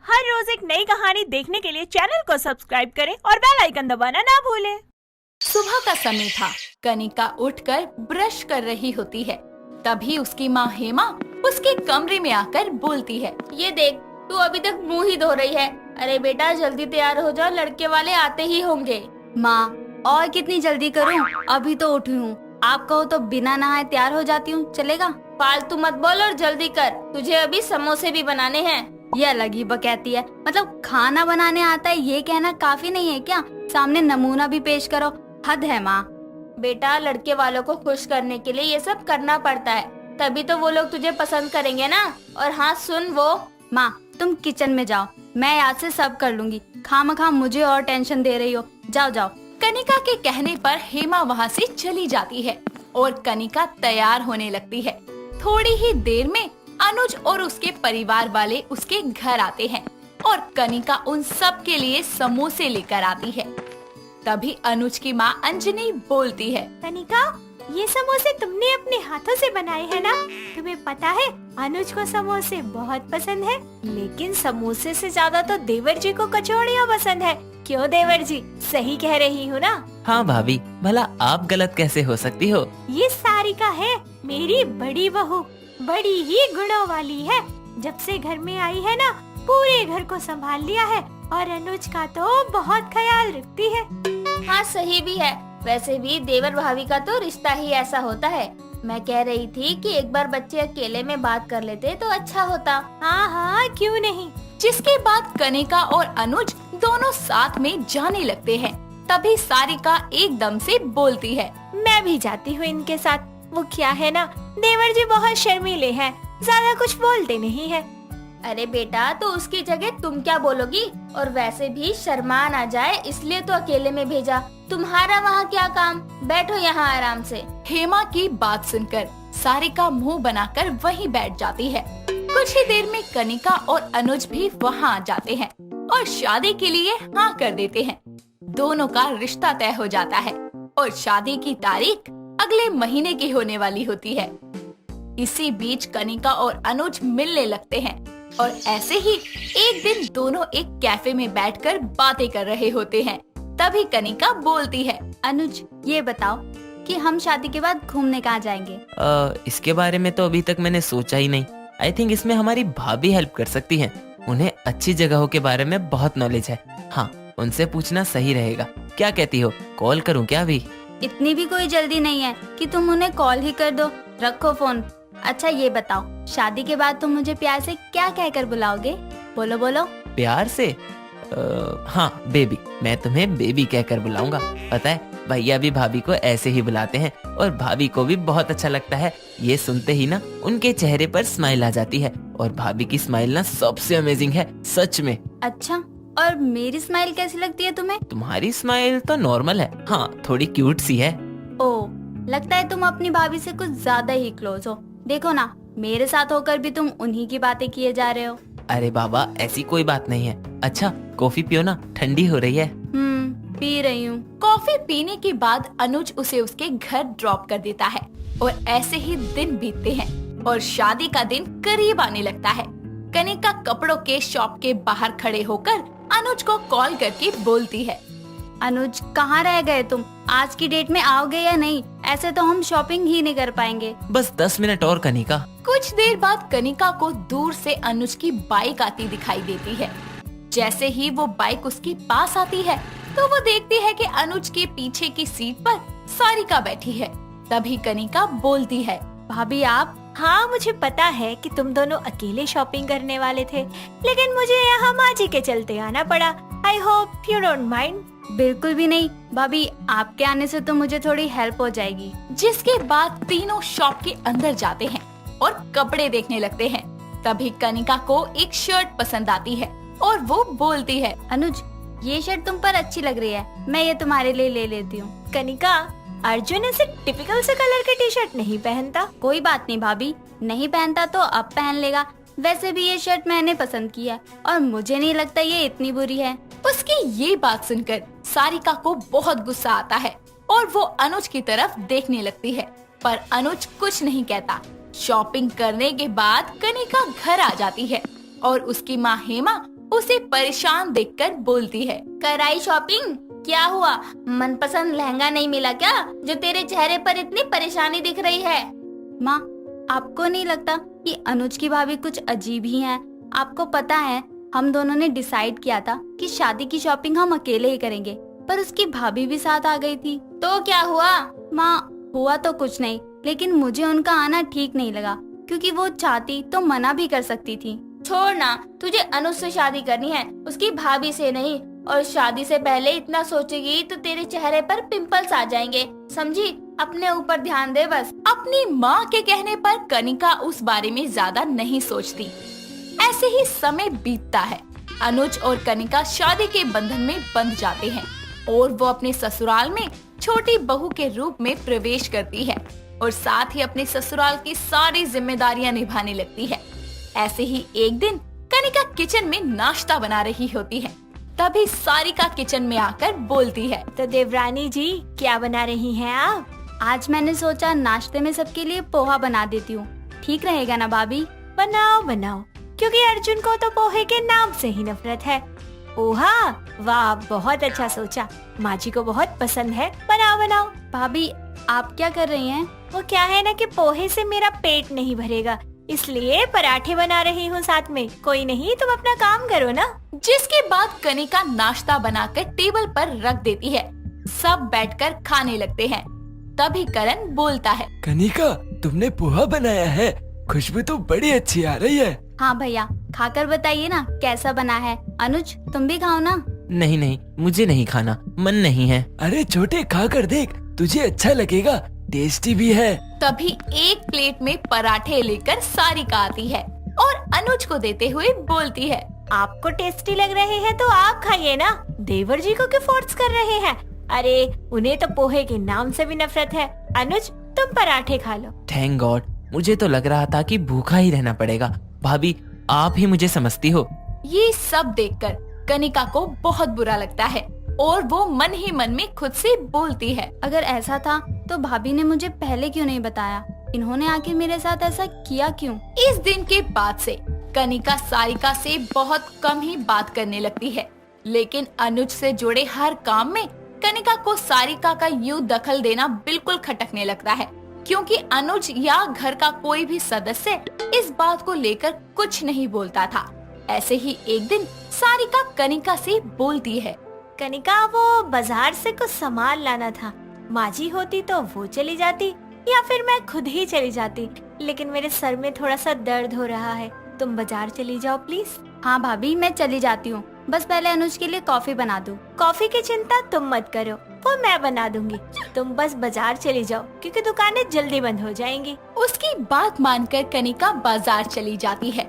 हर रोज एक नई कहानी देखने के लिए चैनल को सब्सक्राइब करें और बेल आइकन दबाना ना भूलें। सुबह का समय था। कनिका उठकर ब्रश कर रही होती है। तभी उसकी माँ हेमा उसके कमरे में आकर बोलती है, ये देख, तू अभी तक मुंह ही धो रही है। अरे बेटा, जल्दी तैयार हो जाओ, लड़के वाले आते ही होंगे। माँ, और कितनी जल्दी करूँ? अभी तो उठी हूँ। आप कहो तो बिना नहाए तैयार हो जाती हूँ, चलेगा? फालतू मत बोल और जल्दी कर, तुझे अभी समोसे भी बनाने हैं। ये अलग ही बकैती है। मतलब खाना बनाने आता है ये कहना काफी नहीं है क्या? सामने नमूना भी पेश करो। हद है माँ। बेटा, लड़के वालों को खुश करने के लिए ये सब करना पड़ता है, तभी तो वो लोग तुझे पसंद करेंगे ना। और हाँ सुन, वो माँ, तुम किचन में जाओ, मैं आज से सब कर लूंगी। खामखा मुझे और टेंशन दे रही हो। जाओ जाओ। कनिका के कहने पर हेमा वहाँ से चली जाती है और कनिका तैयार होने लगती है। थोड़ी ही देर में अनुज और उसके परिवार वाले उसके घर आते हैं और कनिका उन सब के लिए समोसे लेकर आती है। तभी अनुज की माँ अंजनी बोलती है, कनिका, ये समोसे तुमने अपने हाथों से बनाए हैं ना? तुम्हें पता है अनुज को समोसे बहुत पसंद है, लेकिन समोसे से ज्यादा तो देवर जी को कचौड़ियाँ पसंद है। क्यों देवर जी, सही कह रही हूँ ना? हाँ भाभी, भला आप गलत कैसे हो सकती हो? ये सारिका है मेरी बड़ी बहू, बड़ी ही गुणों वाली है। जब से घर में आई है ना, पूरे घर को संभाल लिया है और अनुज का तो बहुत ख्याल रखती है। हाँ सही भी है। वैसे भी देवर भाभी का तो रिश्ता ही ऐसा होता है। मैं कह रही थी कि एक बार बच्चे अकेले में बात कर लेते तो अच्छा होता। हाँ हाँ, क्यों नहीं। जिसके बाद कनिका और अनुज दोनों साथ में जाने लगते हैं। तभी सारिका एकदम से बोलती है, मैं भी जाती हूँ इनके साथ। वो क्या है ना, देवर जी बहुत शर्मीले हैं, ज्यादा कुछ बोलते नहीं है। अरे बेटा, तो उसकी जगह तुम क्या बोलोगी? और वैसे भी शर्मा ना जाए इसलिए तो अकेले में भेजा। तुम्हारा वहाँ क्या काम? बैठो यहाँ आराम से। हेमा की बात सुनकर सारिका मुंह बनाकर वहीं बैठ जाती है। कुछ ही देर में कनिका और अनुज भी वहाँ आ जाते हैं और शादी के लिए हाँ कर देते हैं। दोनों का रिश्ता तय हो जाता है और शादी की तारीख अगले महीने की होने वाली होती है। इसी बीच कनिका और अनुज मिलने लगते हैं और ऐसे ही एक दिन दोनों एक कैफे में बैठकर बातें कर रहे होते हैं। तभी कनिका बोलती है, अनुज, ये बताओ कि हम शादी के बाद घूमने कहाँ जाएंगे? इसके बारे में तो अभी तक मैंने सोचा ही नहीं। आई थिंक इसमें हमारी भाभी हेल्प कर सकती हैं। उन्हें अच्छी जगहों के बारे में बहुत नॉलेज है। हाँ, उनसे पूछना सही रहेगा। क्या कहती हो, कॉल करूँ क्या अभी? इतनी भी कोई जल्दी नहीं है कि तुम उन्हें कॉल ही कर दो। रखो फोन। अच्छा ये बताओ, शादी के बाद तुम मुझे प्यार से क्या कहकर बुलाओगे? बोलो बोलो। प्यार से? हाँ बेबी, मैं तुम्हें बेबी कहकर बुलाऊंगा। पता है, भैया भी भाभी को ऐसे ही बुलाते हैं और भाभी को भी बहुत अच्छा लगता है। ये सुनते ही ना उनके चेहरे पर स्माइल आ जाती है और भाभी की स्माइल ना सबसे अमेजिंग है, सच में। अच्छा, और मेरी स्माइल कैसी लगती है तुम्हें? तुम्हारी स्माइल तो नॉर्मल है, हाँ थोड़ी क्यूट सी है। ओ, लगता है तुम अपनी भाभी से कुछ ज्यादा ही क्लोज हो। देखो ना, मेरे साथ होकर भी तुम उन्हीं की बातें किए जा रहे हो। अरे बाबा, ऐसी कोई बात नहीं है। अच्छा, कॉफी पियो ना, ठंडी हो रही है। पी रही हूँ। कॉफी पीने के बाद अनुज उसे उसके घर ड्रॉप कर देता है और ऐसे ही दिन बीतते हैं और शादी का दिन करीब आने लगता है। कनिका कपड़ों के शॉप के बाहर खड़े होकर अनुज को कॉल करके बोलती है, अनुज, कहाँ रह गए तुम? आज की डेट में आओगे या नहीं? ऐसे तो हम शॉपिंग ही नहीं कर पाएंगे। बस 10 मिनट और कनिका। कुछ देर बाद कनिका को दूर से अनुज की बाइक आती दिखाई देती है। जैसे ही वो बाइक उसके पास आती है तो वो देखती है कि अनुज के पीछे की सीट पर सारिका बैठी है। तभी कनिका बोलती है, भाभी आप? हाँ, मुझे पता है कि तुम दोनों अकेले शॉपिंग करने वाले थे, लेकिन मुझे यहाँ माँ जी के चलते आना पड़ा। I hope you don't mind. बिल्कुल भी नहीं भाभी, आपके आने से तो मुझे थोड़ी हेल्प हो जाएगी। जिसके बाद तीनों शॉप के अंदर जाते हैं और कपड़े देखने लगते हैं। तभी कनिका को एक शर्ट पसंद आती है और वो बोलती है, अनुज, ये शर्ट तुम पर अच्छी लग रही है, मैं ये तुम्हारे लिए ले लेती हूँ। कनिका, अर्जुन ऐसे टिपिकल से कलर के टी शर्ट नहीं पहनता। कोई बात नहीं भाभी, नहीं पहनता तो अब पहन लेगा। वैसे भी ये शर्ट मैंने पसंद की है और मुझे नहीं लगता ये इतनी बुरी है। उसकी ये बात सुनकर सारिका को बहुत गुस्सा आता है और वो अनुज की तरफ देखने लगती है, पर अनुज कुछ नहीं कहता। शॉपिंग करने के बाद कनिका घर आ जाती है और उसकी माँ हेमा उसे परेशान देखकर बोलती है। कराई शॉपिंग? क्या हुआ, मनपसंद लहंगा नहीं मिला क्या, जो तेरे चेहरे पर इतनी परेशानी दिख रही है? माँ, आपको नहीं लगता कि अनुज की भाभी कुछ अजीब ही हैं? आपको पता है, हम दोनों ने डिसाइड किया था कि शादी की शॉपिंग हम अकेले ही करेंगे, पर उसकी भाभी भी साथ आ गई थी। तो क्या हुआ? माँ, हुआ तो कुछ नहीं, लेकिन मुझे उनका आना ठीक नहीं लगा, क्योंकि वो चाहती तो मना भी कर सकती थी। छोड़ ना, तुझे अनुज से शादी करनी है, उसकी भाभी से नहीं। और शादी से पहले इतना सोचेगी तो तेरे चेहरे पर पिंपल्स आ जाएंगे, समझी? अपने ऊपर ध्यान दे बस। अपनी माँ के कहने पर कनिका उस बारे में ज्यादा नहीं सोचती। ऐसे ही समय बीतता है। अनुज और कनिका शादी के बंधन में बंध जाते हैं और वो अपने ससुराल में छोटी बहू के रूप में प्रवेश करती है और साथ ही अपने ससुराल की सारी जिम्मेदारियां निभाने लगती है। ऐसे ही एक दिन कनिका किचन में नाश्ता बना रही होती है। तभी सारिका किचन में आकर बोलती है। तो देवरानी जी, क्या बना रही हैं आप? आज मैंने सोचा नाश्ते में सबके लिए पोहा बना देती हूँ, ठीक रहेगा ना भाभी? बनाओ बनाओ, क्योंकि अर्जुन को तो पोहे के नाम से ही नफरत है। पोहा? वाह, बहुत अच्छा सोचा, माँ जी को बहुत पसंद है, बनाओ बनाओ। भाभी, आप क्या कर रही हैं? वो क्या है ना कि पोहे से मेरा पेट नहीं भरेगा, इसलिए पराठे बना रही हूँ साथ में। कोई नहीं, तुम अपना काम करो ना। जिसके बाद कनिका नाश्ता बनाकर टेबल पर रख देती है। सब बैठकर खाने लगते हैं। तभी करण बोलता है। कनिका, तुमने पोहा बनाया है, खुशबू तो बड़ी अच्छी आ रही है। हाँ भैया, खाकर बताइए ना कैसा बना है। अनुज, तुम भी खाओ ना। नहीं नहीं, मुझे नहीं खाना, मन नहीं है। अरे छोटे, खा कर देख, तुझे अच्छा लगेगा, टेस्टी भी है। तभी एक प्लेट में पराठे लेकर सारिका आती है और अनुज को देते हुए बोलती है। आपको टेस्टी लग रहे हैं तो आप खाइए ना, देवर जी को क्यों फोर्स कर रहे हैं? अरे उन्हें तो पोहे के नाम से भी नफरत है। अनुज, तुम पराठे खा लो। थैंक गॉड, मुझे तो लग रहा था कि भूखा ही रहना पड़ेगा। भाभी, आप ही मुझे समझती हो। ये सब देखकर कनिका को बहुत बुरा लगता है और वो मन ही मन में खुद से बोलती है। अगर ऐसा था तो भाभी ने मुझे पहले क्यों नहीं बताया? इन्होंने आके मेरे साथ ऐसा किया क्यों? इस दिन के बाद से कनिका सारिका से बहुत कम ही बात करने लगती है, लेकिन अनुज से जुड़े हर काम में कनिका को सारिका का यूं दखल देना बिल्कुल खटकने लगता है, क्योंकि अनुज या घर का कोई भी सदस्य इस बात को लेकर कुछ नहीं बोलता था। ऐसे ही एक दिन सारिका कनिका से बोलती है। कनिका, वो बाजार से कुछ सामान लाना था, माँ जी होती तो वो चली जाती या फिर मैं खुद ही चली जाती, लेकिन मेरे सर में थोड़ा सा दर्द हो रहा है, तुम बाजार चली जाओ प्लीज। हाँ भाभी, मैं चली जाती हूँ, बस पहले अनुज के लिए कॉफी बना दूँ। कॉफी की चिंता तुम मत करो, वो मैं बना दूंगी, तुम बस बाजार चली जाओ क्योंकि दुकानें जल्दी बंद हो जाएंगी। उसकी बात मानकर कनिका बाजार चली जाती है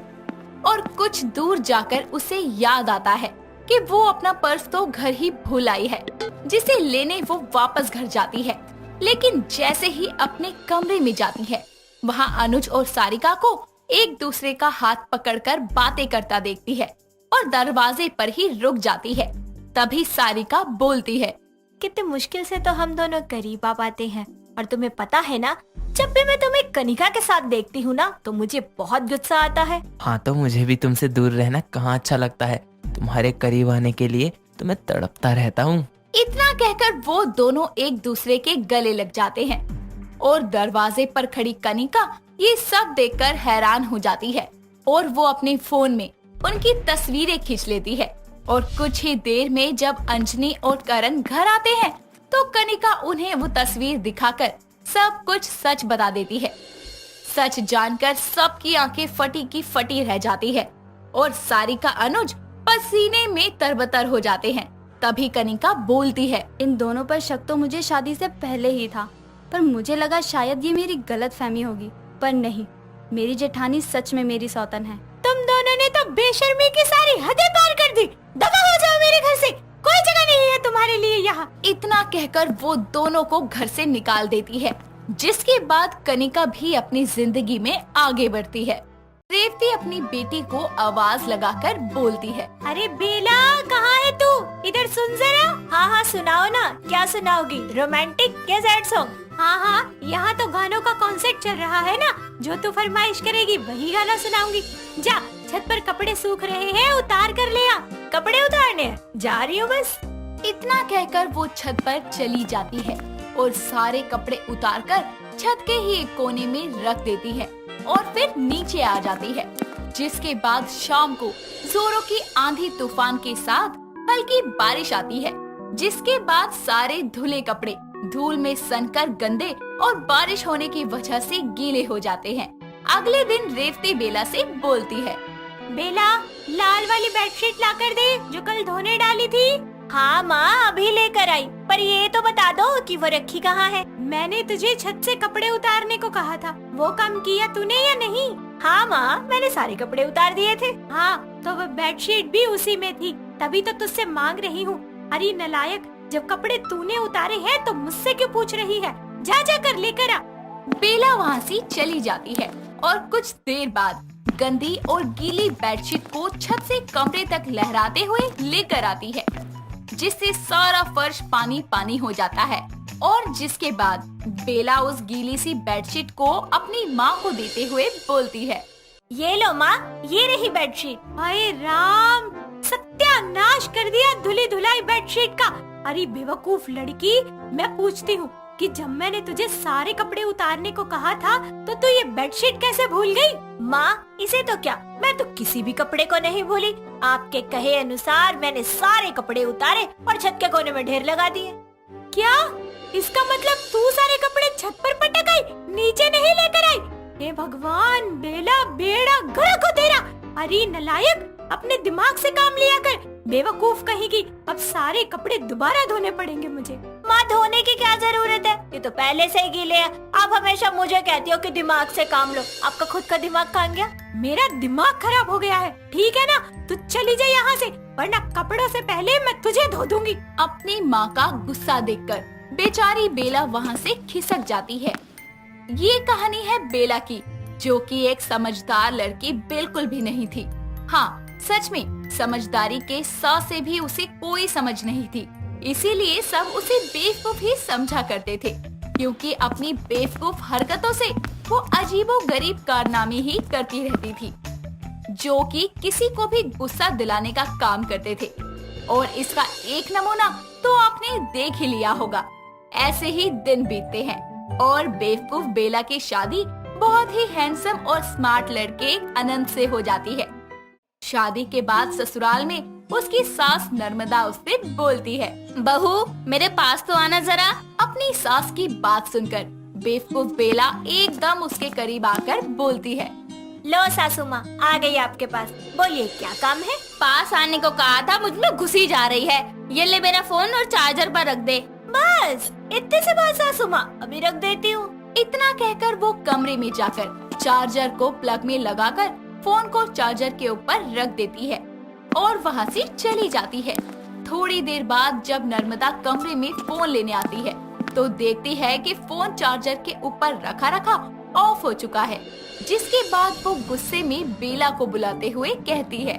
और कुछ दूर जाकर उसे याद आता है कि वो अपना पर्स तो घर ही भूल आई है, जिसे लेने वो वापस घर जाती है। लेकिन जैसे ही अपने कमरे में जाती है, वहाँ अनुज और सारिका को एक दूसरे का हाथ पकड़कर बातें करता देखती है और दरवाजे पर ही रुक जाती है। तभी सारिका बोलती है। कितने मुश्किल से तो हम दोनों करीब आ पाते हैं, और तुम्हें पता है ना, जब भी मैं तुम्हें कनिका के साथ देखती हूँ ना तो मुझे बहुत गुस्सा आता है। हाँ, तो मुझे भी तुमसे दूर रहना कहाँ अच्छा लगता है। तुम्हारे करीब आने के लिए तो मैं तड़पता रहता हूँ। इतना कहकर वो दोनों एक दूसरे के गले लग जाते हैं और दरवाजे पर खड़ी कनिका ये सब देखकर हैरान हो जाती है और वो अपने फोन में उनकी तस्वीरें खींच लेती है। और कुछ ही देर में जब अंजनी और करण घर आते हैं तो कनिका उन्हें वो तस्वीर दिखाकर सब कुछ सच बता देती है। सच जानकर सबकी आंखें फटी की फटी रह जाती है और सारिका अनुज पसीने में तरबतर हो जाते हैं। तभी कनिका बोलती है। इन दोनों पर शक तो मुझे शादी से पहले ही था, पर मुझे लगा शायद ये मेरी गलतफहमी होगी, पर नहीं, मेरी जेठानी सच में मेरी सौतन है। तुम दोनों ने तो बेशर्मी की सारी हदें पार कर दी, दफा हो जाओ मेरे घर से, कोई जगह नहीं है तुम्हारे लिए यहाँ। इतना कहकर वो दोनों को घर से निकाल देती है, जिसके बाद कनिका भी अपनी जिंदगी में आगे बढ़ती है। रेवती अपनी बेटी को आवाज लगाकर बोलती है। अरे बेला, कहाँ है तू? इधर सुन जरा। हाँ हाँ सुनाओ ना, क्या सुनाओगी? रोमांटिक या सैड सॉन्ग? हाँ हाँ, यहाँ तो गानों का कॉन्सर्ट चल रहा है ना, जो तू फरमाइश करेगी वही गाना सुनाऊंगी। जा छत पर कपड़े सूख रहे हैं, उतार कर ले आ। कपड़े उतारने हैं, जा रही हूँ बस। इतना कहकर वो छत पर चली जाती है और सारे कपड़े उतारकर छत के ही एक कोने में रख देती है और फिर नीचे आ जाती है। जिसके बाद शाम को जोरों की आंधी तूफान के साथ हल्की बारिश आती है, जिसके बाद सारे धुले कपड़े धूल में सनकर गंदे और बारिश होने की वजह से गीले हो जाते हैं। अगले दिन रेवती बेला से बोलती है, बेला, लाल वाली बेडशीट ला कर दे जो कल धोने डाली थी। हाँ माँ, अभी लेकर आई, पर ये तो बता दो कि वो रखी कहाँ है। मैंने तुझे छत से कपड़े उतारने को कहा था, वो काम किया तूने या नहीं? हाँ माँ, मैंने सारे कपड़े उतार दिए थे। हाँ, तो वो बेडशीट भी उसी में थी, तभी तो तुझसे मांग रही हूँ। अरे नलायक, जब कपड़े तूने उतारे हैं तो मुझसे क्यों पूछ रही है? जा जा कर लेकर आ। बेला वहाँ से चली जाती है और कुछ देर बाद गंदी और गीली बेडशीट को छत से कमरे तक लहराते हुए लेकर आती है, जिससे सारा फर्श पानी पानी हो जाता है। और जिसके बाद बेला उस गीली सी बेडशीट को अपनी माँ को देते हुए बोलती है, ये लो माँ, ये रही बेडशीट। हाय राम, सत्यानाश कर दिया धुली धुलाई बेडशीट का। अरे बेवकूफ लड़की, मैं पूछती हूँ कि जब मैंने तुझे सारे कपड़े उतारने को कहा था तो तू ये बेडशीट कैसे भूल गई? माँ, इसे तो क्या, मैं तो किसी भी कपड़े को नहीं भूली। आपके कहे अनुसार मैंने सारे कपड़े उतारे और छत के कोने में ढेर लगा दिए। क्या? इसका मतलब तू सारे कपड़े छत पर पटक आई, नीचे नहीं लेकर आई? हे भगवान, बेला बेड़ा गर्क हो तेरा। अरे नलायक, अपने दिमाग से काम लिया कर। बेवकूफ कहेगी, अब सारे कपड़े दोबारा धोने पड़ेंगे मुझे। माँ, धोने की क्या जरूरत है, ये तो पहले से ही गीले हैं। आप हमेशा मुझे कहती हो कि दिमाग से काम लो, आपका खुद का दिमाग कहाँ गया? मेरा दिमाग खराब हो गया है, ठीक है ना? तू चली जा यहाँ से, वरना कपड़ों से पहले मैं तुझे धो दूंगी। अपनी माँ का गुस्सा देखकर बेचारी बेला वहाँ से खिसक जाती है। ये कहानी है बेला की, जो कि एक समझदार लड़की बिल्कुल भी नहीं थी। हाँ, सच में समझदारी के स से भी उसे कोई समझ नहीं थी, इसीलिए सब उसे बेवकूफ ही समझा करते थे, क्योंकि अपनी बेवकूफ हरकतों से वो अजीबोगरीब कारनामे ही करती रहती थी, जो कि किसी को भी गुस्सा दिलाने का काम करते थे। और इसका एक नमूना तो आपने देख ही लिया होगा। ऐसे ही दिन बीतते हैं और बेवकूफ बेला की शादी बहुत ही हैंडसम और स्मार्ट लड़के अनंत से हो जाती है। शादी के बाद ससुराल में उसकी सास नर्मदा उससे बोलती है, बहू, मेरे पास तो आना जरा। अपनी सास की बात सुनकर बेवकूफ बेला एकदम उसके करीब आकर बोलती है, लो सासू माँ, आ गई आपके पास, बोलिए क्या काम है? पास आने को कहा था, मुझ में घुसी जा रही है। ये ले मेरा फोन और चार्जर पर रख दे। बस इतने से बात सासू माँ, अभी रख देती हूँ। इतना कहकर वो कमरे में जाकर चार्जर को प्लग में लगाकर फोन को चार्जर के ऊपर रख देती है और वहाँ से चली जाती है। थोड़ी देर बाद जब नर्मदा कमरे में फोन लेने आती है तो देखती है कि फोन चार्जर के ऊपर रखा रखा ऑफ हो चुका है, जिसके बाद वो गुस्से में बेला को बुलाते हुए कहती है,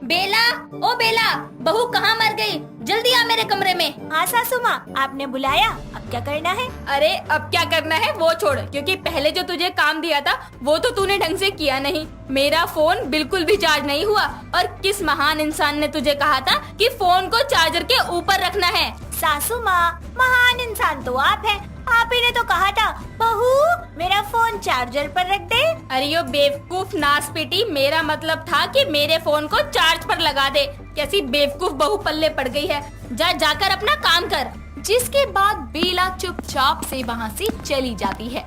बेला, ओ बेला, बहू कहाँ मर गई? जल्दी आ मेरे कमरे में। हाँ सासू माँ, आपने बुलाया, अब क्या करना है? अरे अब क्या करना है वो छोड़, क्योंकि पहले जो तुझे काम दिया था वो तो तूने ढंग से किया नहीं। मेरा फोन बिल्कुल भी चार्ज नहीं हुआ, और किस महान इंसान ने तुझे कहा था कि फोन को चार्जर के ऊपर रखना है? सासू माँ, महान इंसान तो आप हैं, आप ही ने तो कहा था, बहू मेरा फोन चार्जर पर रख दे। अरे यो बेवकूफ नासपीटी, मेरा मतलब था कि मेरे फोन को चार्ज पर लगा दे। कैसी बेवकूफ बहू पल्ले पड़ गई है, जा जाकर अपना काम कर। जिसके बाद बेला चुपचाप से वहाँ से चली जाती है।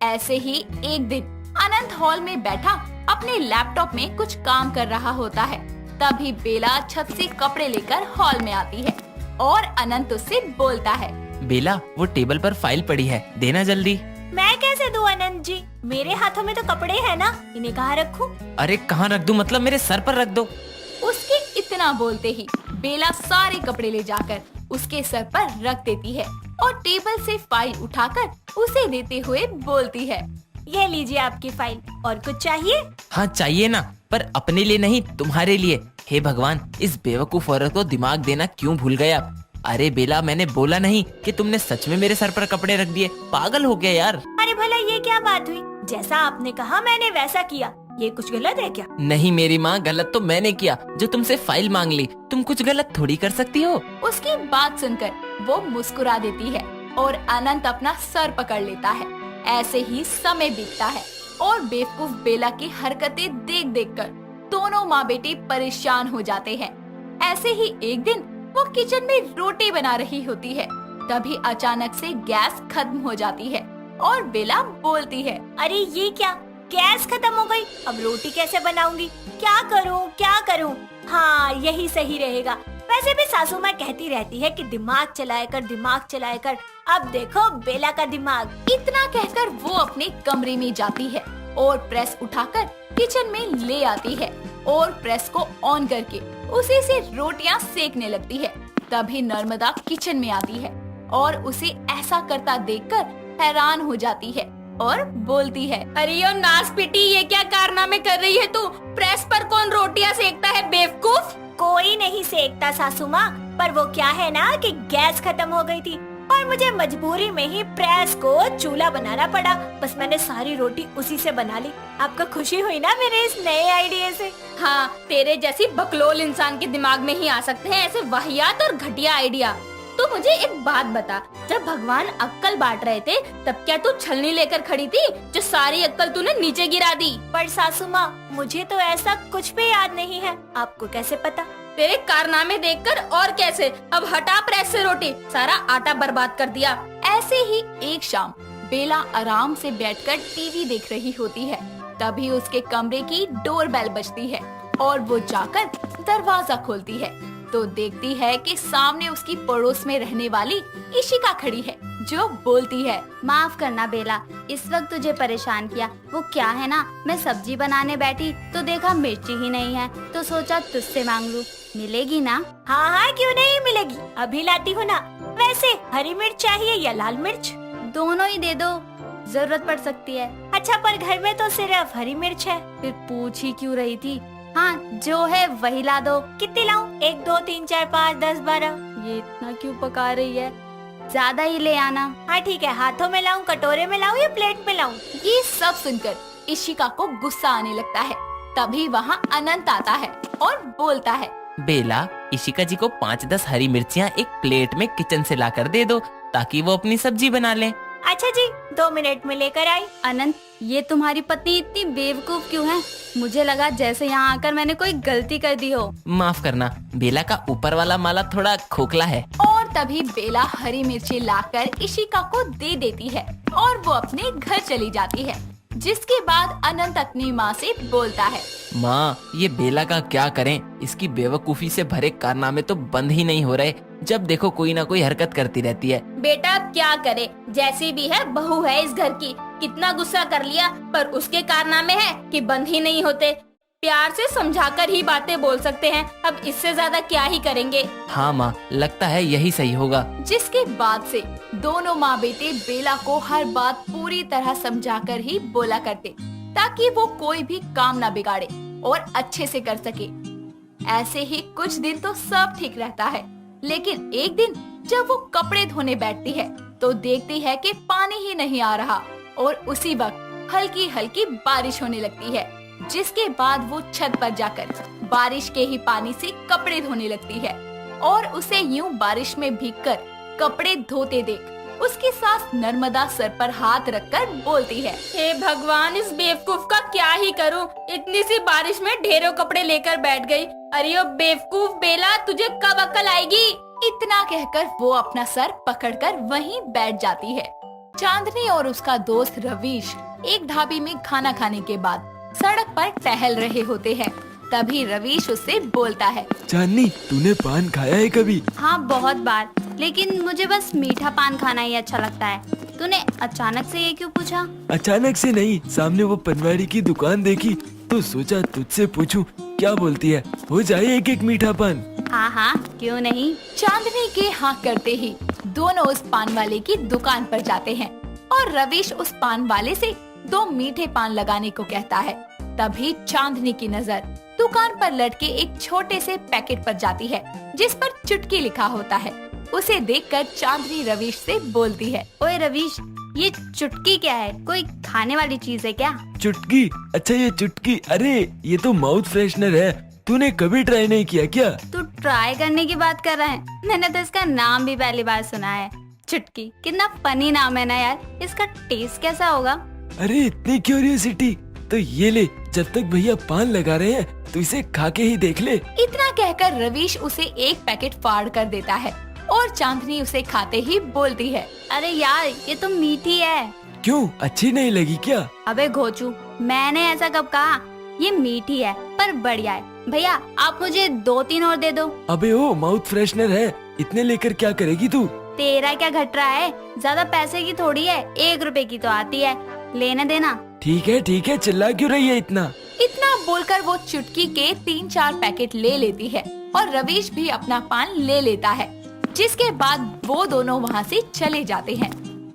ऐसे ही एक दिन अनंत हॉल में बैठा अपने लैपटॉप में कुछ काम कर रहा होता है। तभी बेला छत से कपड़े लेकर हॉल में आती है और अनंत उससे बोलता है, बेला, वो टेबल पर फाइल पड़ी है, देना जल्दी। मैं कैसे दूं अनंत जी, मेरे हाथों में तो कपड़े हैं ना, इन्हें कहाँ रखूं? अरे कहाँ रख दूं, मतलब मेरे सर पर रख दो। उसके इतना बोलते ही बेला सारे कपड़े ले जाकर उसके सर पर रख देती है और टेबल से फाइल उठाकर उसे देते हुए बोलती है, ये लीजिए आपकी फाइल, और कुछ चाहिए? हाँ चाहिए ना, पर अपने लिए नहीं, तुम्हारे लिए। हे भगवान, इस बेवकूफ औरत को दिमाग देना क्यों भूल गया। अरे बेला, मैंने बोला नहीं कि तुमने सच में मेरे सर पर कपड़े रख दिए, पागल हो गया यार। अरे भला ये क्या बात हुई, जैसा आपने कहा मैंने वैसा किया, ये कुछ गलत है क्या? नहीं मेरी माँ, गलत तो मैंने किया जो तुमसे फाइल मांग ली। तुम कुछ गलत थोड़ी कर सकती हो। उसकी बात सुनकर वो मुस्कुरा देती है और अनंत अपना सर पकड़ लेता है। ऐसे ही समय बीतता है और बेवकूफ बेला की हरकतें देख देख कर दोनों माँ बेटी परेशान हो जाते हैं। ऐसे ही एक दिन वो किचन में रोटी बना रही होती है। तभी अचानक से गैस खत्म हो जाती है और बेला बोलती है, अरे ये क्या, गैस खत्म हो गई, अब रोटी कैसे बनाऊंगी? क्या करूं? हाँ यही सही रहेगा। वैसे भी सासू माँ कहती रहती है कि दिमाग चलाया कर। अब देखो बेला का दिमाग। इतना कहकर वो अपने कमरे में जाती है और प्रेस उठाकर किचन में ले आती है और प्रेस को ऑन करके उसी से रोटियां सेकने लगती है। तभी नर्मदा किचन में आती है और उसे ऐसा करता देखकर हैरान हो जाती है और बोलती है, अरे यो नास पिटी, ये क्या कारनामे कर रही है तू? प्रेस पर कौन रोटियां सेकता है बेवकूफ? कोई नहीं सेकता सासू माँ, पर वो क्या है ना कि गैस खत्म हो गई थी और मुझे मजबूरी में ही प्रेस को चूल्हा बनाना पड़ा। बस मैंने सारी रोटी उसी से बना ली। आपको खुशी हुई ना मेरे इस नए आइडिया से? हाँ, तेरे जैसी बकलोल इंसान के दिमाग में ही आ सकते हैं ऐसे वाहियात और घटिया आइडिया। तो मुझे एक बात बता, जब भगवान अक्कल बांट रहे थे तब क्या तू छलनी लेकर खड़ी थी जो सारी अक्कल तूने नीचे गिरा दी? पर सासू माँ, मुझे तो ऐसा कुछ भी याद नहीं है। आपको कैसे पता? तेरे कारनामे देखकर और कैसे। अब हटा प्रेस से रोटी, सारा आटा बर्बाद कर दिया। ऐसे ही एक शाम बेला आराम से बैठकर टीवी देख रही होती है। तभी उसके कमरे की डोरबेल बजती है और वो जाकर दरवाजा खोलती है तो देखती है कि सामने उसकी पड़ोस में रहने वाली इशिका खड़ी है जो बोलती है, माफ करना बेला, इस वक्त तुझे परेशान किया। वो क्या है ना, मैं सब्जी बनाने बैठी तो देखा मिर्ची ही नहीं है तो सोचा तुझसे मांग लूं। मिलेगी ना? हाँ क्यों नहीं मिलेगी, अभी लाती हूँ ना। वैसे हरी मिर्च चाहिए या लाल मिर्च? दोनों ही दे दो, जरूरत पड़ सकती है। अच्छा, पर घर में तो सिर्फ हरी मिर्च है। फिर पूछ ही क्यों रही थी? हाँ जो है वही ला दो। कितनी लाऊं? 1 2 3 4 5 10 12। ये इतना क्यों पका रही है, ज्यादा ही ले आना। हाँ ठीक है, हाथों में लाऊं, कटोरे में लाऊं या प्लेट में लाऊं? ये सब सुनकर इशिका को गुस्सा आने लगता है। तभी वहाँ अनंत आता है और बोलता है, बेला, इशिका जी को 5-10 हरी मिर्चियाँ एक प्लेट में किचन से लाकर दे दो ताकि वो अपनी सब्जी बना ले। अच्छा जी, 2 मिनट में लेकर आई। अनंत, ये तुम्हारी पत्नी इतनी बेवकूफ क्यों है? मुझे लगा जैसे यहाँ आकर मैंने कोई गलती कर दी हो। माफ करना, बेला का ऊपर वाला माला थोड़ा खोखला है। और तभी बेला हरी मिर्ची लाकर इशिका को दे देती है और वो अपने घर चली जाती है। जिसके बाद अनंत अपनी माँ से बोलता है, माँ, ये बेला का क्या करें? इसकी बेवकूफी से भरे कारनामे तो बंद ही नहीं हो रहे। जब देखो कोई ना कोई हरकत करती रहती है। बेटा अब क्या करे, जैसी भी है बहू है इस घर की। कितना गुस्सा कर लिया, पर उसके कारनामे हैं कि बंद ही नहीं होते। प्यार से समझाकर ही बातें बोल सकते हैं, अब इससे ज्यादा क्या ही करेंगे। हाँ माँ, लगता है यही सही होगा। जिसके बाद से दोनों माँ बेटे बेला को हर बात पूरी तरह समझाकर ही बोला करते ताकि वो कोई भी काम ना बिगाड़े और अच्छे से कर सके। ऐसे ही कुछ दिन तो सब ठीक रहता है, लेकिन एक दिन जब वो कपड़े धोने बैठती है तो देखती है कि पानी ही नहीं आ रहा और उसी वक्त हल्की हल्की बारिश होने लगती है। जिसके बाद वो छत पर जाकर बारिश के ही पानी से कपड़े धोने लगती है और उसे यूं बारिश में भीगकर कपड़े धोते देख उसकी सास नर्मदा सर पर हाथ रखकर बोलती है, हे भगवान, इस बेवकूफ का क्या ही करूं। इतनी सी बारिश में ढेरों कपड़े लेकर बैठ गई। अरे ओ बेवकूफ बेला, तुझे कब अकल आएगी? इतना कहकर वो अपना सर पकड़कर वहीं बैठ जाती है। चांदनी और उसका दोस्त रवीश एक ढाबे में खाना खाने के बाद सड़क पर टहल रहे होते हैं। तभी रवीश उससे बोलता है, चांदनी, तूने पान खाया है कभी? हाँ बहुत बार, लेकिन मुझे बस मीठा पान खाना ही अच्छा लगता है। तूने अचानक से ये क्यों पूछा? अचानक से नहीं, सामने वो पनवाड़ी की दुकान देखी तो सोचा तुझसे पूछूं, क्या बोलती है? हो जाए एक एक मीठा पान। हाँ हाँ क्यों नहीं। चांदनी के हाँ करते ही दोनों उस पान वाले की दुकान पर जाते हैं और रवीश उस पान वाले से 2 मीठे पान लगाने को कहता है। तभी चांदनी की नजर दुकान पर लटके एक छोटे से पैकेट पर जाती है जिस पर चुटकी लिखा होता है। उसे देखकर चांदनी रवीश से बोलती है, ओए रवीश, ये चुटकी क्या है? कोई खाने वाली चीज है क्या? चुटकी? अच्छा ये चुटकी, अरे ये तो माउथ फ्रेशनर है। तूने कभी ट्राई नहीं किया क्या? तू ट्राई करने की बात कर रहा है? मैंने तो इसका नाम भी पहली बार सुना है, चुटकी। कितना फनी नाम है ना यार। इसका टेस्ट कैसा होगा? अरे इतनी क्यूरियोसिटी, तो ये ले, जब तक भैया पान लगा रहे हैं तो इसे खा के ही देख ले। इतना कहकर रवीश उसे एक पैकेट फाड़ कर देता है और चांदनी उसे खाते ही बोलती है, अरे यार ये तो मीठी है। क्यों, अच्छी नहीं लगी क्या? अबे घोचू, मैंने ऐसा कब कहा? ये मीठी है पर बढ़िया है। भैया आप मुझे 2-3 और दे दो। अबे ओ, माउथ फ्रेशनर है, इतने लेकर क्या करेगी तू? तेरा क्या घट रहा है? ज्यादा पैसे की थोड़ी है, 1 रुपए की तो आती है, लेने देना। ठीक है, चिल्ला क्यों रही है इतना? इतना बोलकर वो चुटकी के 3-4 पैकेट ले लेती है और रवीश भी अपना पान ले लेता है, जिसके बाद वो दोनों वहाँ से चले जाते हैं।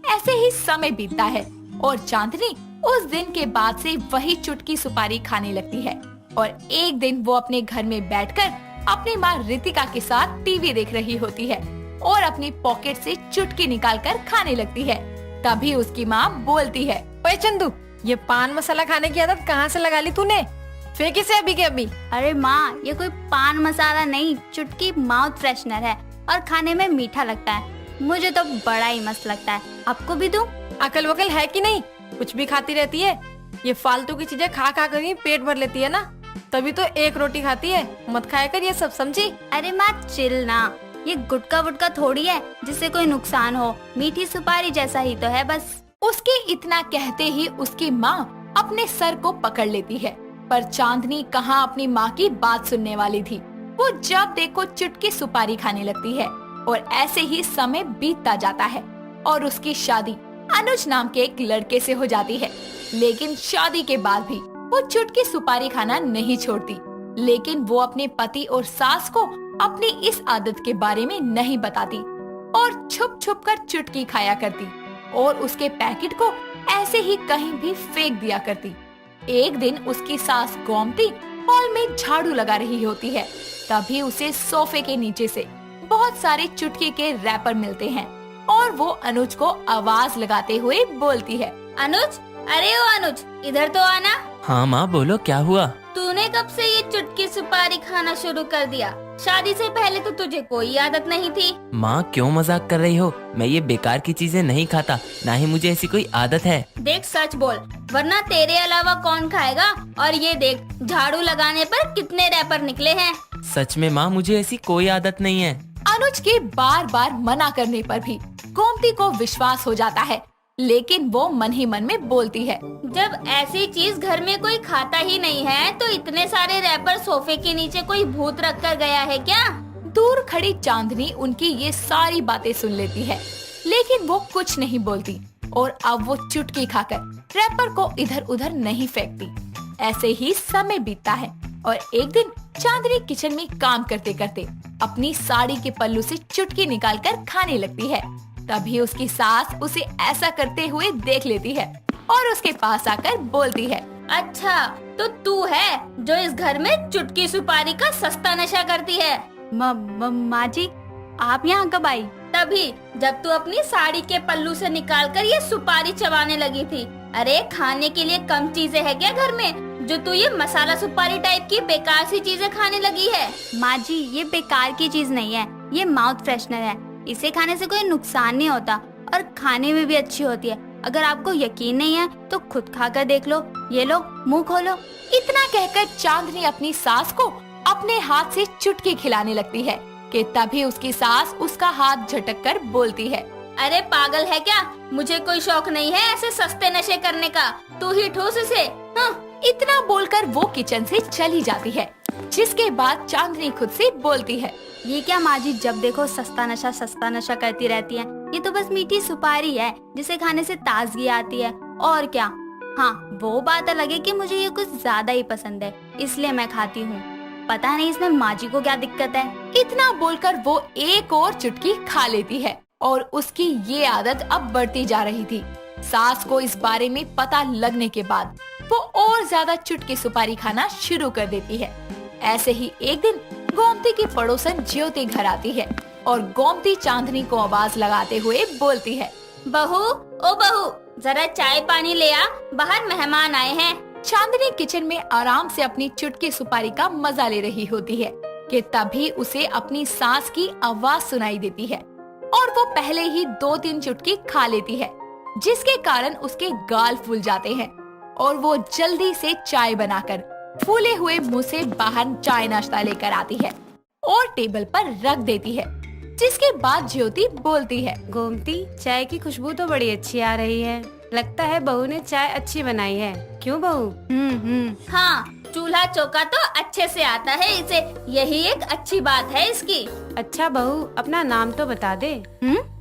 ऐसे ही समय बीतता है और चांदनी उस दिन के बाद से वही चुटकी सुपारी खाने लगती है। और एक दिन वो अपने घर में बैठकर अपनी माँ रितिका के साथ टीवी देख रही होती है और अपनी पॉकेट से चुटकी निकालकर खाने लगती है। तभी उसकी माँ बोलती है, ओए चंदू, ये पान मसाला खाने की आदत कहाँ से लगा ली तूने? फेंक इसे अभी के अभी। अरे माँ, ये कोई पान मसाला नहीं, चुटकी माउथ फ्रेशनर है और खाने में मीठा लगता है। मुझे तो बड़ा ही मस्त लगता है। आपको भी दूं? अकल वकल है कि नहीं? कुछ भी खाती रहती है। ये फालतू की चीजें खा खा कर ही पेट भर लेती है ना, तभी तो 1 रोटी खाती है। मत खाया कर ये सब, समझी? अरे माँ चिल ना, ये गुटका वुटका थोड़ी है जिससे कोई नुकसान हो, मीठी सुपारी जैसा ही तो है बस। उसके इतना कहते ही उसकी माँ अपने सर को पकड़ लेती है, पर चांदनी कहाँ अपनी माँ की बात सुनने वाली थी। वो जब देखो चुटकी सुपारी खाने लगती है और ऐसे ही समय बीतता जाता है और उसकी शादी अनुज नाम के एक लड़के से हो जाती है। लेकिन शादी के बाद भी वो चुटकी सुपारी खाना नहीं छोड़ती, लेकिन वो अपने पति और सास को अपनी इस आदत के बारे में नहीं बताती और छुप छुप कर चुटकी खाया करती और उसके पैकेट को ऐसे ही कहीं भी फेंक दिया करती। एक दिन उसकी सास गोमती हॉल में झाड़ू लगा रही होती है, तभी उसे सोफे के नीचे से बहुत सारे चुटकी के रैपर मिलते हैं और वो अनुज को आवाज लगाते हुए बोलती है, अनुज, अरे ओ अनुज, इधर तो आना। हाँ माँ बोलो, क्या हुआ? तूने कब से ये चुटकी सुपारी खाना शुरू कर दिया? शादी से पहले तो तुझे कोई आदत नहीं थी। माँ क्यों मजाक कर रही हो? मैं ये बेकार की चीजें नहीं खाता, ना ही मुझे ऐसी कोई आदत है। देख सच बोल, वरना तेरे अलावा कौन खाएगा। और ये देख, झाड़ू लगाने पर कितने रैपर निकले हैं। सच में माँ, मुझे ऐसी कोई आदत नहीं है। अनुज के बार बार मना करने पर भी गोमती को विश्वास हो जाता है, लेकिन वो मन ही मन में बोलती है, जब ऐसी चीज घर में कोई खाता ही नहीं है तो इतने सारे रैपर सोफे के नीचे कोई भूत रख कर गया है क्या? दूर खड़ी चांदनी उनकी ये सारी बातें सुन लेती है, लेकिन वो कुछ नहीं बोलती और अब वो चुटकी खाकर रैपर को इधर उधर नहीं फेंकती। ऐसे ही समय बीतता है और एक दिन चांदनी किचन में काम करते करते अपनी साड़ी के पल्लू से चुटकी निकालकर खाने लगती है। तभी उसकी सास उसे ऐसा करते हुए देख लेती है और उसके पास आकर बोलती है, अच्छा तो तू है जो इस घर में चुटकी सुपारी का सस्ता नशा करती है। माँ जी, आप यहाँ कब आई? तभी जब तू अपनी साड़ी के पल्लू से निकालकर ये सुपारी चबाने लगी थी। अरे खाने के लिए कम चीजें है क्या घर में जो तू ये मसाला सुपारी टाइप की बेकार सी चीजें खाने लगी है? माँ जी, ये बेकार की चीज नहीं है, ये माउथ फ्रेशनर है। इसे खाने से कोई नुकसान नहीं होता और खाने में भी अच्छी होती है। अगर आपको यकीन नहीं है तो खुद खाकर देख लो। ये लो, मुंह खोलो। इतना कहकर चांदनी अपनी सास को अपने हाथ से चुटकी खिलाने लगती है कि तभी उसकी सास उसका हाथ झटक कर बोलती है, अरे पागल है क्या? मुझे कोई शौक नहीं है ऐसे सस्ते नशे करने का, तू ही ठूस इसे। हाँ। इतना बोलकर वो किचन से चली जाती है, जिसके बाद चांदनी खुद से बोलती है, ये क्या माँ जी, जब देखो सस्ता नशा करती रहती है। ये तो बस मीठी सुपारी है जिसे खाने से ताजगी आती है, और क्या। हाँ, वो बात अलग है कि मुझे ये कुछ ज्यादा ही पसंद है, इसलिए मैं खाती हूँ। पता नहीं इसमें माँ जी को क्या दिक्कत है। इतना बोलकर वो एक और चुटकी खा लेती है और उसकी ये आदत अब बढ़ती जा रही थी। सास को इस बारे में पता लगने के बाद वो और ज्यादा चुटकी सुपारी खाना शुरू कर देती है। ऐसे ही एक दिन गोमती की पड़ोसन ज्योति घर आती है और गोमती चांदनी को आवाज लगाते हुए बोलती है, बहू ओ बहू, जरा चाय पानी ले आ, बाहर मेहमान आए हैं। चांदनी किचन में आराम से अपनी चुटकी सुपारी का मजा ले रही होती है कि तभी उसे अपनी सास की आवाज सुनाई देती है और वो पहले ही 2-3 चुटकी खा लेती है, जिसके कारण उसके गाल फूल जाते हैं और वो जल्दी से चाय बनाकर फूले हुए मुंह से बाहर चाय नाश्ता लेकर आती है और टेबल पर रख देती है। जिसके बाद ज्योति बोलती है, गोमती, चाय की खुशबू तो बड़ी अच्छी आ रही है। लगता है बहू ने चाय अच्छी बनाई है। क्यों बहू? हाँ, चूल्हा चौका तो अच्छे से आता है इसे, यही एक अच्छी बात है इसकी। अच्छा बहू, अपना नाम तो बता दे।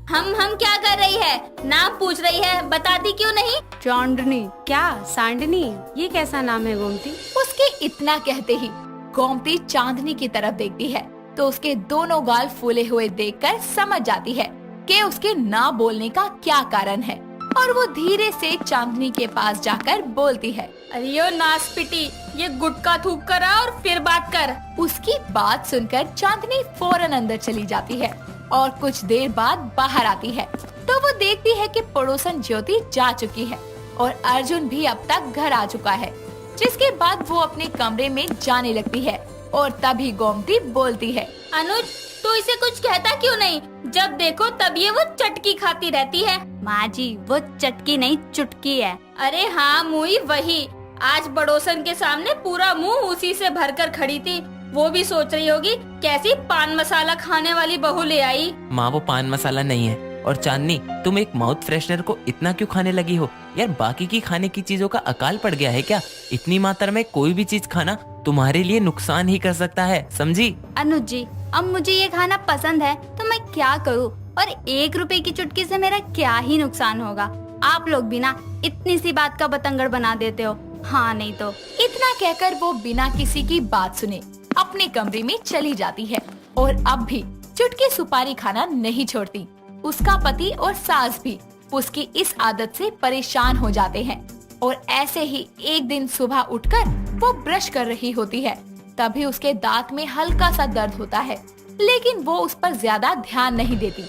हम क्या कर रही है? नाम पूछ रही है, बताती क्यों नहीं? चांदनी। क्या सांडनी? ये कैसा नाम है गोमती? उसके इतना कहते ही गोमती चांदनी की तरफ देखती है तो उसके दोनों गाल फूले हुए देखकर समझ जाती है कि उसके ना बोलने का क्या कारण है और वो धीरे से चांदनी के पास जाकर बोलती है, अरे ओ नासपिटी, ये गुटका थूक कर आ और फिर बात कर। उसकी बात सुनकर चांदनी फौरन अंदर चली जाती है और कुछ देर बाद बाहर आती है तो वो देखती है कि पड़ोसन ज्योति जा चुकी है और अर्जुन भी अब तक घर आ चुका है। जिसके बाद वो अपने कमरे में जाने लगती है और तभी गोमती बोलती है, अनुज, तू इसे कुछ कहता क्यों नहीं? जब देखो तब ये वो चटकी खाती रहती है। माँ जी, वो चटकी नहीं चुटकी है। अरे हाँ मुई, वही। आज पड़ोसन के सामने पूरा मुंह उसी से भरकर खड़ी थी। वो भी सोच रही होगी कैसी पान मसाला खाने वाली बहू ले आई। माँ, वो पान मसाला नहीं है। और चांदनी, तुम एक माउथ फ्रेशनर को इतना क्यों खाने लगी हो यार? बाकी की खाने की चीजों का अकाल पड़ गया है क्या? इतनी मात्रा में कोई भी चीज खाना तुम्हारे लिए नुकसान ही कर सकता है, समझी? अनुज जी, अब मुझे ये खाना पसंद है तो मैं क्या करूँ? और 1 रुपए की चुटकी से मेरा क्या ही नुकसान होगा? आप लोग भी ना इतनी सी बात का बतंगड़ बना देते हो। हाँ नहीं तो। इतना कहकर वो बिना किसी की बात सुने अपने कमरे में चली जाती है और अब भी चुटकी सुपारी खाना नहीं छोड़ती। उसका पति और सास भी उसकी इस आदत से परेशान हो जाते हैं और ऐसे ही एक दिन सुबह उठकर वो ब्रश कर रही होती है तभी उसके दांत में हल्का सा दर्द होता है, लेकिन वो उस पर ज्यादा ध्यान नहीं देती।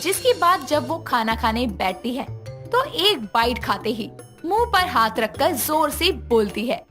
जिसके बाद जब वो खाना खाने बैठती है तो एक बाइट खाते ही मुंह पर हाथ रखकर जोर से बोलती है,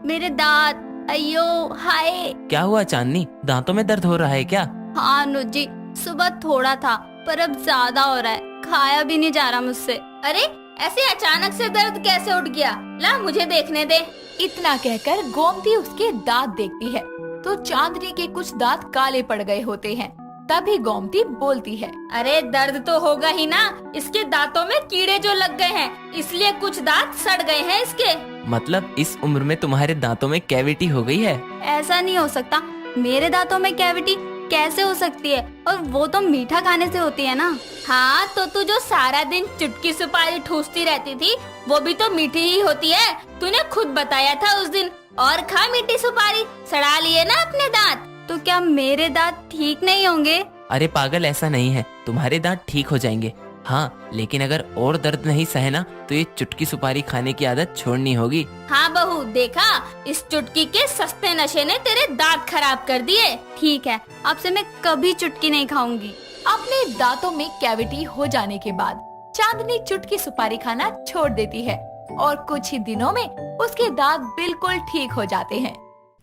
मेरे दांत, अयो हाय। क्या हुआ चांदनी, दांतों में दर्द हो रहा है क्या? हाँ अनुज जी, सुबह थोड़ा था पर अब ज्यादा हो रहा है, खाया भी नहीं जा रहा मुझसे। अरे ऐसे अचानक से दर्द कैसे उठ गया? ला मुझे देखने दे। इतना कहकर गोमती उसके दांत देखती है तो चांदनी के कुछ दांत काले पड़ गए होते हैं। तभी गोमती बोलती है, अरे दर्द तो होगा ही ना, इसके दांतों में कीड़े जो लग गए हैं इसलिए कुछ दांत सड़ गए हैं इसके। मतलब इस उम्र में तुम्हारे दांतों में कैविटी हो गई है? ऐसा नहीं हो सकता, मेरे दांतों में कैविटी कैसे हो सकती है? और वो तो मीठा खाने से होती है ना। हाँ तो तू जो सारा दिन चुटकी सुपारी ठूसती रहती थी वो भी तो मीठी ही होती है, तूने खुद बताया था उस दिन। और खा मीठी सुपारी, सड़ा लिए ना अपने दांत। तो क्या मेरे दांत ठीक नहीं होंगे? अरे पागल, ऐसा नहीं है, तुम्हारे दांत ठीक हो जाएंगे। हाँ, लेकिन अगर और दर्द नहीं सहे ना तो ये चुटकी सुपारी खाने की आदत छोड़नी होगी। हाँ बहू, देखा, इस चुटकी के सस्ते नशे ने तेरे दांत खराब कर दिए। ठीक है, अब से मैं कभी चुटकी नहीं खाऊंगी। अपने दांतों में कैविटी हो जाने के बाद चांदनी चुटकी सुपारी खाना छोड़ देती है और कुछ ही दिनों में उसके दांत बिल्कुल ठीक हो जाते हैं।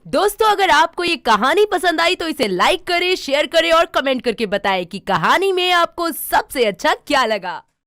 दोस्तों, अगर आपको ये कहानी पसंद आई तो इसे लाइक करें, शेयर करें और कमेंट करके बताएं कि कहानी में आपको सबसे अच्छा क्या लगा।